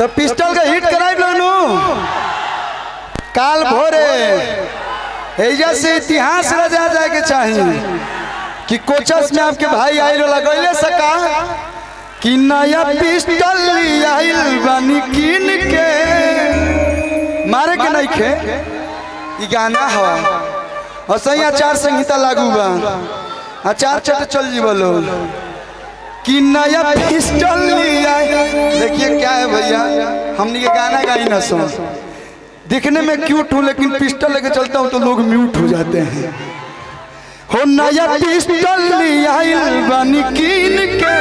तो पिस्टल का हिट कराई लो काल भोरे एजा से इतिहास रचा जाए के चाहिए कि कोचस में आपके भाई आइल लगैले सका कि नया पिस्टल आइल बनी किन के मारे के नहीं खे ई गाना हवा और सही आचार संहिता लागू बा आचार चट चल जी बोलो कि नया पिस्टल देखिए क्या है भैया हमने ये गाना गाई ना सुन दिखने में क्यूट हूँ लेकिन पिस्टल लेके चलता हूँ तो लोग म्यूट हो जाते हैं हो नया पिस्टल बनी कीन के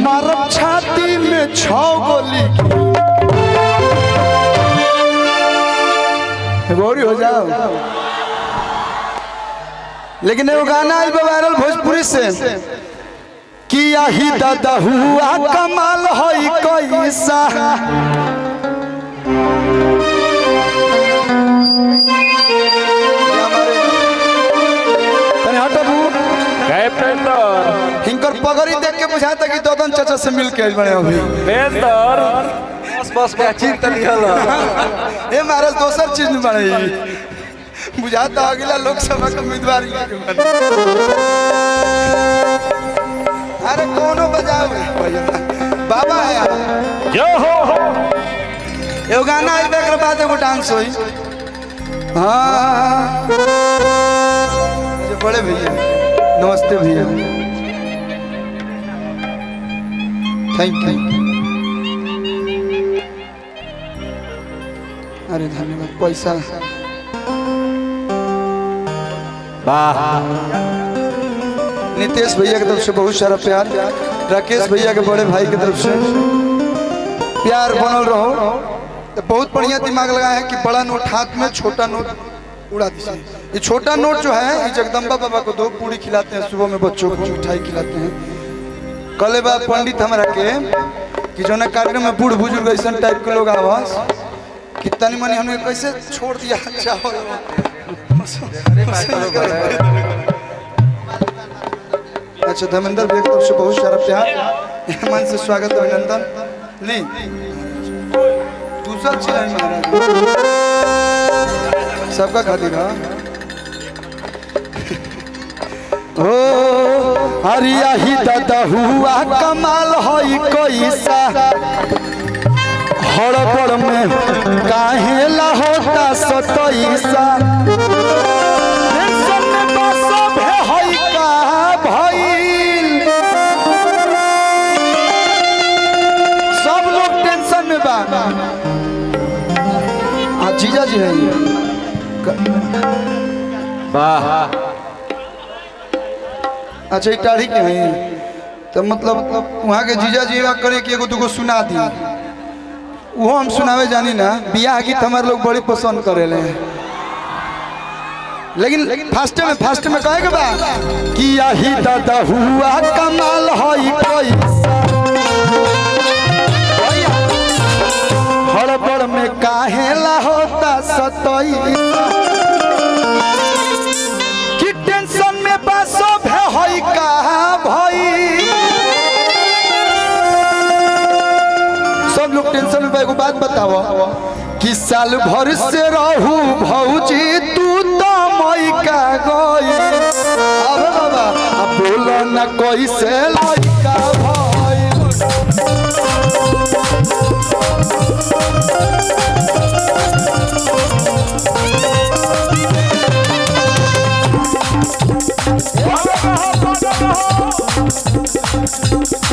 मारब छाती में 6 गोली गोरी हो जाओ। लेकिन वो गाना आई वायरल भोजपुरी से कि यही दादा हुआ कमाल होई कैसा हिंकर पगड़ी देख के बुझाता कि ददन चाचा से मिल के बने अभी बेहतर बस बस का चीज तलियाला ए महाराज दोसर चीज में बने बुझाता अगला लोकसभा का उम्मीदवार अरे कोनो बजाओ बाबा है जो हो एगो गाना आई बेकर बाद एगो डांस होई हां जो बड़े भैया नमस्ते भैया थैंक यू अरे धन्यवाद पैसा वाह नितेश भैया की तरफ से बहुत सारा प्यार राकेश भैया के बड़े भाई की तरफ से प्यार बनल रहो तो बहुत बढ़िया दिमाग लगाया है कि बड़ा नोट हाथ में छोटा नोट उड़ा दीजिए। ये छोटा नोट जो है ये जगदम्बा बाबा को 2 पूरी खिलाते हैं सुबह में बच्चों को मिठाई खिलाते हैं। कल बा पंडित हमारा के कि जो ना कार्यक्रम में बूढ़ बुजुर्ग ऐसा टाइप के लोग आवाज कि तनी मनी हमने कैसे छोड़ दिया चावल अच्छा धर्मेंद्र भैया की तरफ से बहुत सारा प्यार मन से स्वागत अभिनंदन नहीं दूसरा चीज है महाराज सबका खातिर ओ हरिया ही दादा हुआ कमाल होई कैसा हड़बड़ में काहे ला होता सतैसा जीजा जी है वाह अच्छा ये तारीख है तो मतलब वहाँ के जीजा जी करे कि एगो दुगो सुना दी वो हम सुनावे जानी ना बियाह गीत हमारे लोग बड़ी पसंद करे ले लेकिन फास्ट में कहे के बा कि यही दादा हुआ कमाल होई कैसा हड़बड़ में काहे ला होता सतैसा कि टेंशन में बसो भे होई कहा भाई सब लोग टेंशन में एगो बात बताओ कि साल भर से रहू भौजी तू तो मई का गई अब बाबा अब बोलो ना कैसे लइका भाई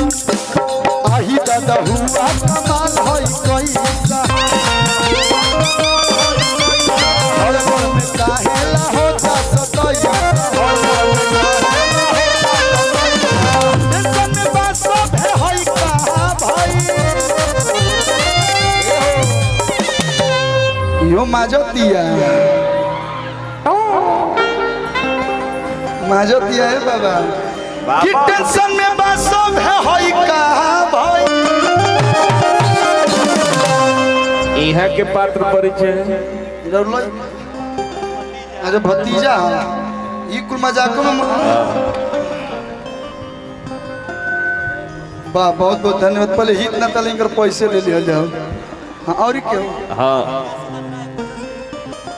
आही दादा हुआ कमाल होई कैसा हड़बड़ में काहे ला होता सतैसा टेंशन में बसो भे होई कहा भाई यो माजतिया है बाबा कि टेंशन में बसो भे होई कहा भाई यहाँ के पात्र परिचय अच्छा भतीजा ये कुल मजाक में वाह बहुत बहुत धन्यवाद। पहले हित ना तले कर पैसे ले लिया जाओ। हाँ और क्या? हाँ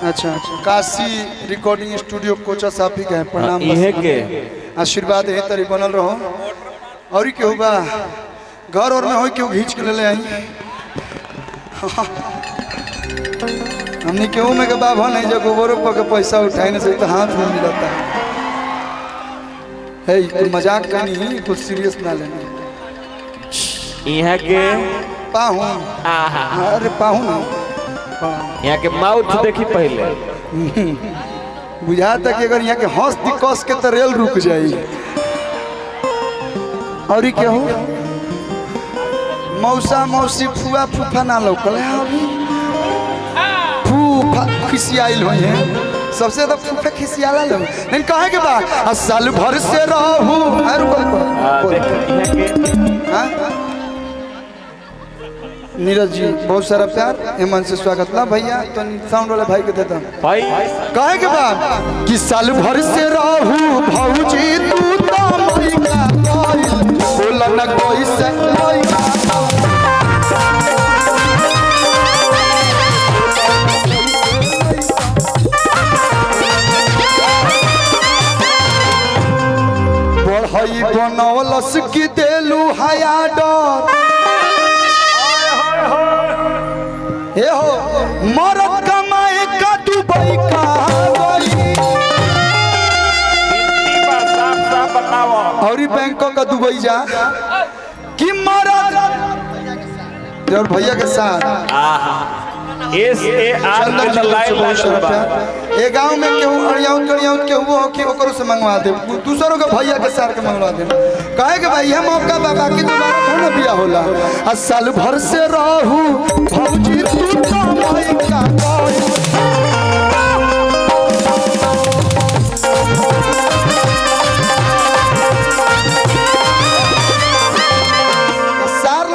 अच्छा अच्छा काशी रिकॉर्डिंग स्टूडियो कोचा साफी के हैं प्रणाम। इहे के आशीर्वाद है तरी बनल रहो। और क्यों बा घर और में हो क्यों घींच के ले आई हमने क्यों में के बाबा नहीं जो गोबरों पर के पैसा उठाए ना सही तो हाथ में मिलता है। तू मजाक करनी कुछ सीरियस ना लेना। इहे के पाहू अरे पाहू ना यहाँ के माउथ देखी पहले बुझा तक अगर यहाँ के हंस दी कस के तो रेल रुक जाई। और क्या हो मौसा मौसी फुआ फूफा ना लौकल है अभी। फूफा खिसियाइल हो है सबसे ज्यादा फूफा खिसियाला लोग नहीं कहे के बा साल भर से रहू। नीरज जी बहुत सारा प्यार हेमन से स्वागत ला भैया तो साउंड वाले भाई के देता भाई कहे के बा कि साल भर से रहू भौजी तू तो मइका बोल न कोई से बढ़ई बनौलस की देलू हया डर हे हो मरद कमाए का दुबई का और बैंकों का दुबई जा कि मरद और भैया के साथ ये गांव में केहू अड़ियाउत केहू हो कि ओकरो से मंगवा दे दूसरों के भैया के सार के मंगवा दे कहे के भाई हम मौका बाबा की दोबारा थोड़ा बिया होला साल भर से रहू